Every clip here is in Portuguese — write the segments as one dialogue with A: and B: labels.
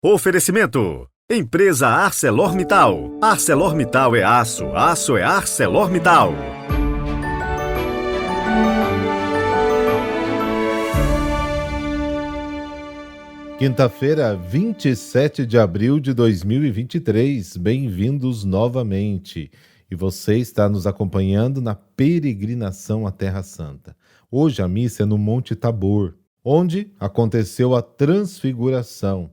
A: Oferecimento: Empresa ArcelorMittal. ArcelorMittal é aço, aço é ArcelorMittal.
B: Quinta-feira, 27 de abril de 2023. Bem-vindos novamente. E você está nos acompanhando na peregrinação à Terra Santa. Hoje a missa é no Monte Tabor, onde aconteceu a transfiguração.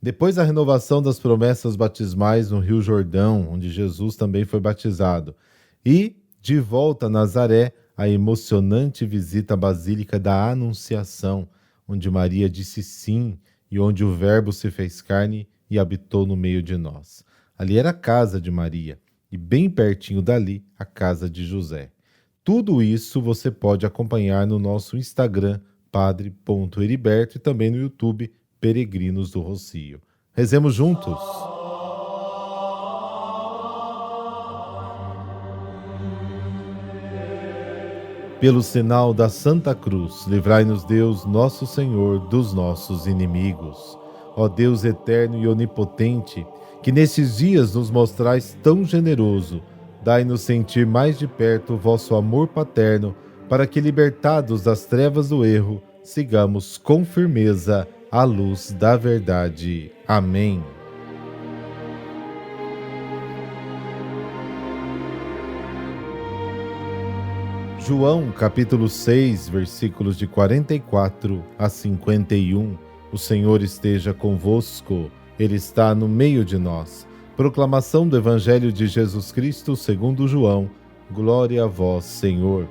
B: Depois da renovação das promessas batismais no Rio Jordão, onde Jesus também foi batizado. E, de volta a Nazaré, a emocionante visita à Basílica da Anunciação, onde Maria disse sim e onde o Verbo se fez carne e habitou no meio de nós. Ali era a casa de Maria e bem pertinho dali a casa de José. Tudo isso você pode acompanhar no nosso Instagram, padre.heriberto, e também no YouTube, Peregrinos do Rossio. Rezemos juntos! Pelo sinal da Santa Cruz, livrai-nos Deus, nosso Senhor, dos nossos inimigos. Ó Deus eterno e onipotente, que nesses dias nos mostrais tão generoso, dai-nos sentir mais de perto o vosso amor paterno, para que, libertados das trevas do erro, sigamos com firmeza a luz da verdade. Amém. João, capítulo 6, versículos de 44 a 51. O Senhor esteja convosco, Ele está no meio de nós. Proclamação do Evangelho de Jesus Cristo segundo João. Glória a vós, Senhor.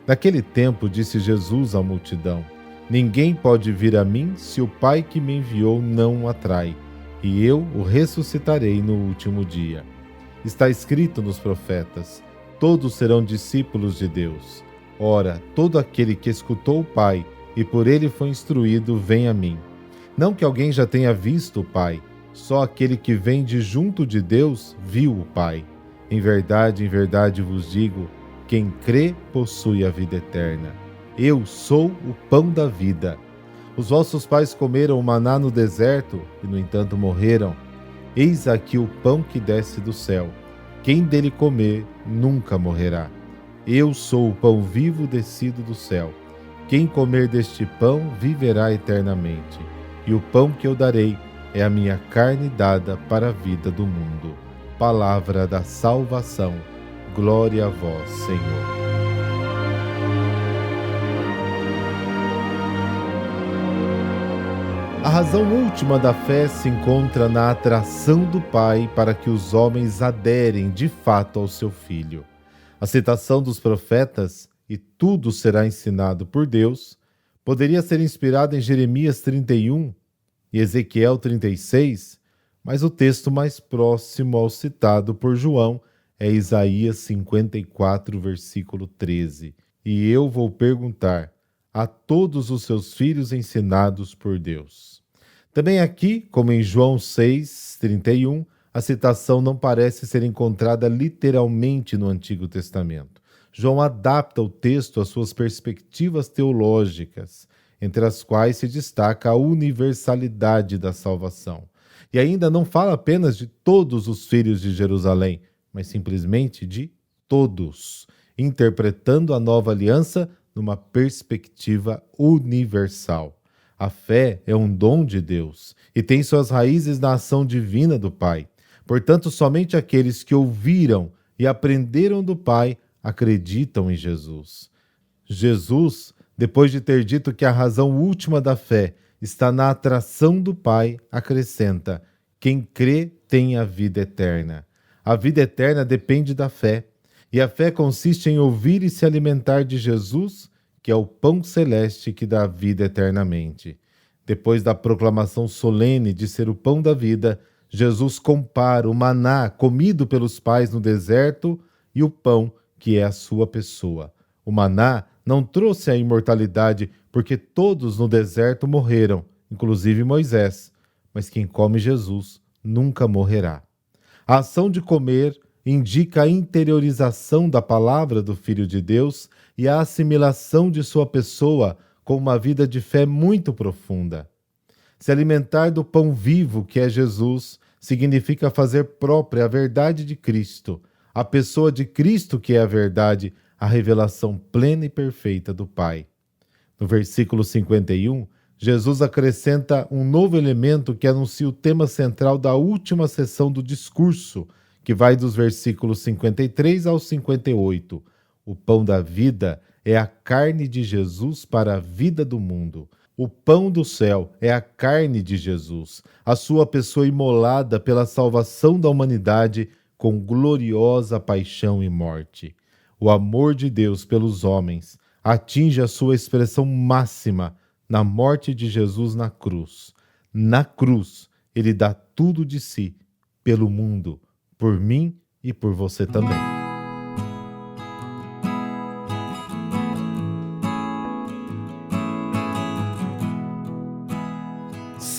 B: Naquele tempo disse Jesus à multidão: Ninguém pode vir a mim se o Pai que me enviou não o atrai, e eu o ressuscitarei no último dia. Está escrito nos profetas: todos serão discípulos de Deus. Ora, todo aquele que escutou o Pai e por ele foi instruído, vem a mim. Não que alguém já tenha visto o Pai, só aquele que vem de junto de Deus viu o Pai. Em verdade vos digo, quem crê possui a vida eterna. Eu sou o pão da vida. Os vossos pais comeram o maná no deserto e, no entanto, morreram. Eis aqui o pão que desce do céu. Quem dele comer nunca morrerá. Eu sou o pão vivo descido do céu. Quem comer deste pão viverá eternamente. E o pão que eu darei é a minha carne dada para a vida do mundo. Palavra da salvação. Glória a vós, Senhor. A razão última da fé se encontra na atração do Pai para que os homens aderem de fato ao seu Filho. A citação dos profetas, e tudo será ensinado por Deus, poderia ser inspirada em Jeremias 31 e Ezequiel 36, mas o texto mais próximo ao citado por João é Isaías 54, versículo 13. E eu vou perguntar a todos os seus filhos ensinados por Deus. Também aqui, como em João 6, 31, a citação não parece ser encontrada literalmente no Antigo Testamento. João adapta o texto às suas perspectivas teológicas, entre as quais se destaca a universalidade da salvação. E ainda não fala apenas de todos os filhos de Jerusalém, mas simplesmente de todos, interpretando a nova aliança numa perspectiva universal. A fé é um dom de Deus e tem suas raízes na ação divina do Pai. Portanto, somente aqueles que ouviram e aprenderam do Pai acreditam em Jesus. Jesus, depois de ter dito que a razão última da fé está na atração do Pai, acrescenta: quem crê tem a vida eterna. A vida eterna depende da fé. E a fé consiste em ouvir e se alimentar de Jesus, que é o pão celeste que dá vida eternamente. Depois da proclamação solene de ser o pão da vida, Jesus compara o maná comido pelos pais no deserto e o pão que é a sua pessoa. O maná não trouxe a imortalidade, porque todos no deserto morreram, inclusive Moisés, mas quem come Jesus nunca morrerá. A ação de comer indica a interiorização da palavra do Filho de Deus e a assimilação de sua pessoa com uma vida de fé muito profunda. Se alimentar do pão vivo que é Jesus significa fazer própria a verdade de Cristo, a pessoa de Cristo que é a verdade, a revelação plena e perfeita do Pai. No versículo 51, Jesus acrescenta um novo elemento que anuncia o tema central da última sessão do discurso, que vai dos versículos 53 ao 58. O pão da vida é a carne de Jesus para a vida do mundo. O pão do céu é a carne de Jesus, a sua pessoa imolada pela salvação da humanidade com gloriosa paixão e morte. O amor de Deus pelos homens atinge a sua expressão máxima na morte de Jesus na cruz. Na cruz, ele dá tudo de si pelo mundo, por mim e por você também.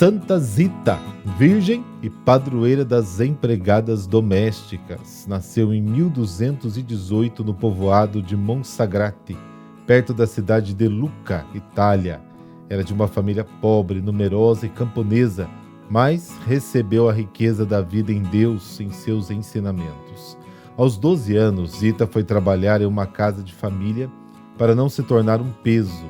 B: Santa Zita, virgem e padroeira das empregadas domésticas, nasceu em 1218 no povoado de Monsagrate, perto da cidade de Lucca, Itália. Era de uma família pobre, numerosa e camponesa, mas recebeu a riqueza da vida em Deus em seus ensinamentos. Aos 12 anos, Zita foi trabalhar em uma casa de família para não se tornar um peso,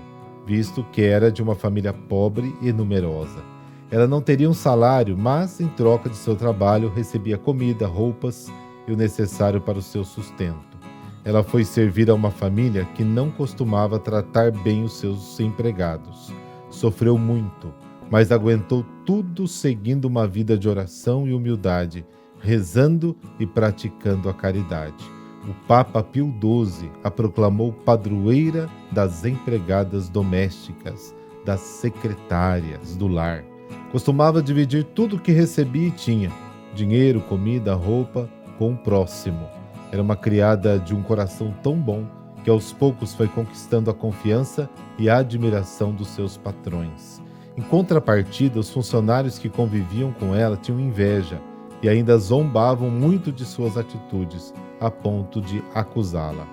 B: visto que era de uma família pobre e numerosa. Ela não teria um salário, mas, em troca de seu trabalho, recebia comida, roupas e o necessário para o seu sustento. Ela foi servir a uma família que não costumava tratar bem os seus empregados. Sofreu muito, mas aguentou tudo seguindo uma vida de oração e humildade, rezando e praticando a caridade. O Papa Pio XII a proclamou padroeira das empregadas domésticas, das secretárias do lar. Costumava dividir tudo o que recebia e tinha, dinheiro, comida, roupa, com o próximo. Era uma criada de um coração tão bom que aos poucos foi conquistando a confiança e a admiração dos seus patrões. Em contrapartida, os funcionários que conviviam com ela tinham inveja e ainda zombavam muito de suas atitudes, a ponto de acusá-la.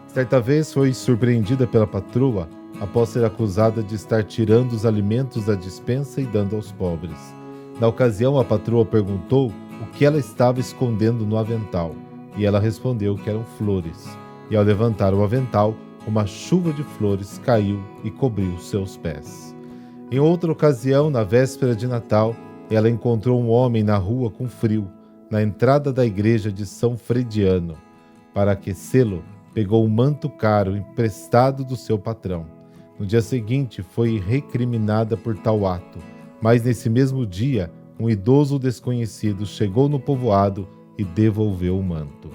B: Certa vez foi surpreendida pela patroa após ser acusada de estar tirando os alimentos da despensa e dando aos pobres. Na ocasião, a patroa perguntou o que ela estava escondendo no avental, e ela respondeu que eram flores. E ao levantar o avental, uma chuva de flores caiu e cobriu seus pés. Em outra ocasião, na véspera de Natal, ela encontrou um homem na rua com frio, na entrada da igreja de São Frediano. Para aquecê-lo, pegou um manto caro emprestado do seu patrão. No dia seguinte, foi recriminada por tal ato, mas nesse mesmo dia, um idoso desconhecido chegou no povoado e devolveu o manto.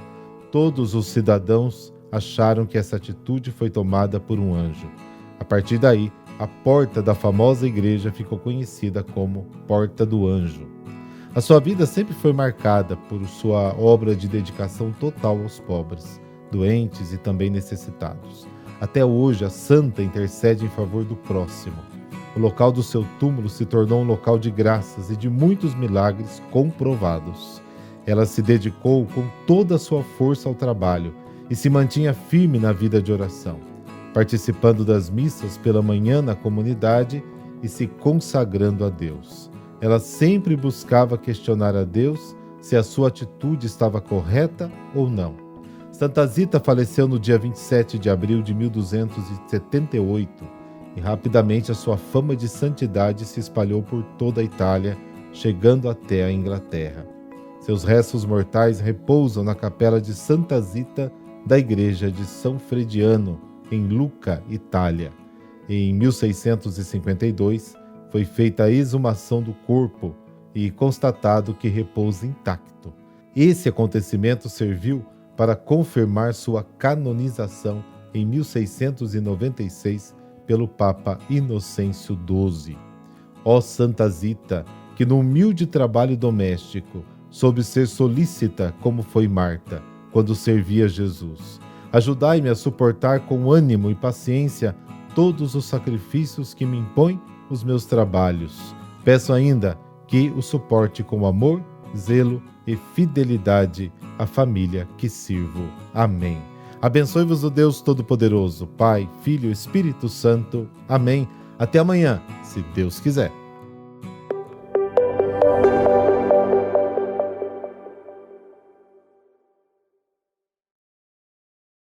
B: Todos os cidadãos acharam que essa atitude foi tomada por um anjo. A partir daí, a porta da famosa igreja ficou conhecida como Porta do Anjo. A sua vida sempre foi marcada por sua obra de dedicação total aos pobres, doentes e também necessitados. Até hoje, a santa intercede em favor do próximo. O local do seu túmulo se tornou um local de graças e de muitos milagres comprovados. Ela se dedicou com toda a sua força ao trabalho e se mantinha firme na vida de oração, participando das missas pela manhã na comunidade e se consagrando a Deus. Ela sempre buscava questionar a Deus se a sua atitude estava correta ou não. Santa Zita faleceu no dia 27 de abril de 1278 e rapidamente a sua fama de santidade se espalhou por toda a Itália, chegando até a Inglaterra. Seus restos mortais repousam na capela de Santa Zita da igreja de São Frediano, em Lucca, Itália. Em 1652, foi feita a exumação do corpo e constatado que repousa intacto. Esse acontecimento serviu para confirmar sua canonização em 1696 pelo Papa Inocêncio XII. Ó Santa Zita, que no humilde trabalho doméstico soube ser solícita como foi Marta, quando servia Jesus. Ajudai-me a suportar com ânimo e paciência todos os sacrifícios que me impõem os meus trabalhos. Peço ainda que o suporte com amor, zelo e fidelidade à família que sirvo. Amém. Abençoe-vos o Deus Todo-Poderoso, Pai, Filho e Espírito Santo. Amém. Até amanhã, se Deus quiser.